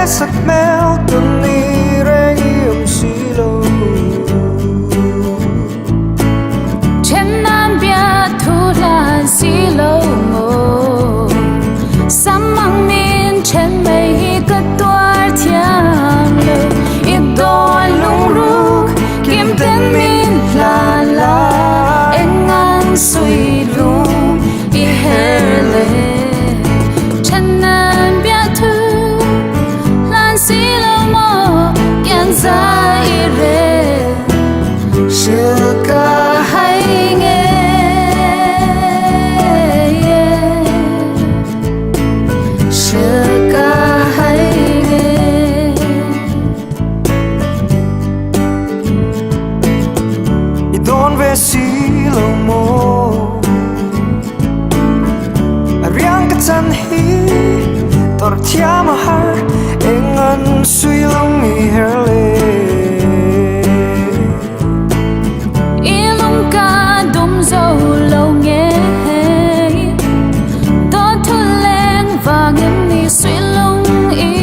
sắc mèo tuần ni reng yếm silo trên nam bia thu là silo mồ sam mang min trên mây cất toar thiang lệ ít đôi lung ruk kiếm tên min la la em ngang suy lung i her lệ trên nam bia thu lan silo mồ kian za i re Shilka hay nghe Shilka hay nghe I don ve silo mo Ariang ka chan hi Tor tia ma har Engan sui long i herle ilung ca dum dâu lâu nghe đó thu lên và em ni suy lung i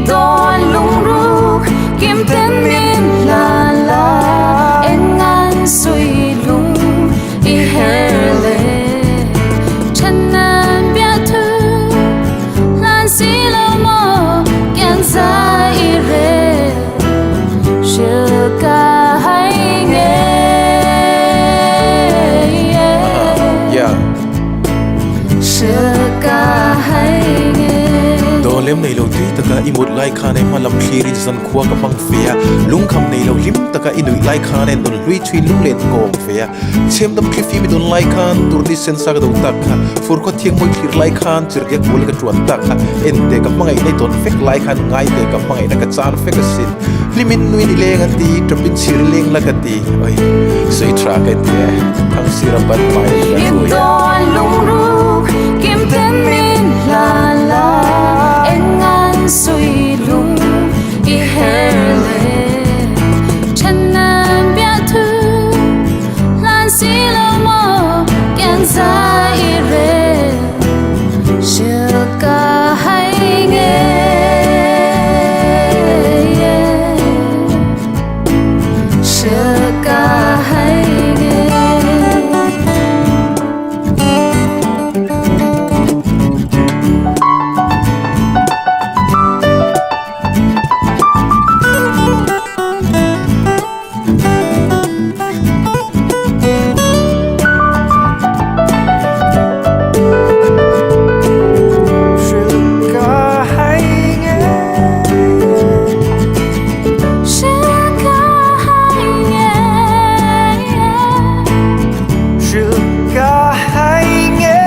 đó lung ruk kiếm tên min la la em ngang suy lung i her lệ chân nam bia thu lan xí lâu mơ kian za i re Shilka hay Shilka hay do lem nei lo tui taka imut lai khan e malam thlirin zan khuwa ka pang fea lung kham nei lo lim taka inui lai khan e don lui thui lung len kong fea chem dam khifi mi don lai khan tur ni sen sa ga do tak kha fur ko thiang moi thir lai khan chir ge bul ka tuan tak kha en te ka mangai nei don fek lai khan ngai te ka mangai na ka chan fek a sin limin nui ni leng ati trapin sir leng la ka ti oi soi tra ka ti thang sira ban mai la im tu ya don lung ruk kim tên min la la em ngang suy lung i her lệ chân nam bia thu lan xí lâu mơ kian za i re Shilka hay nghe Shilka hay nghe Shilka hay nghe Shilka hay nghe Shilka hay nghe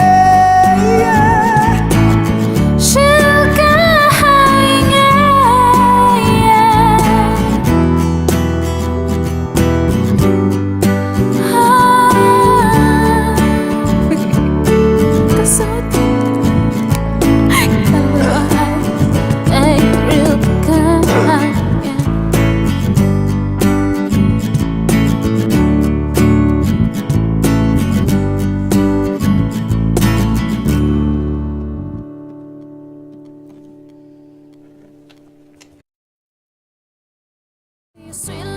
Shilka hay nghe Có số ai real ca Sweet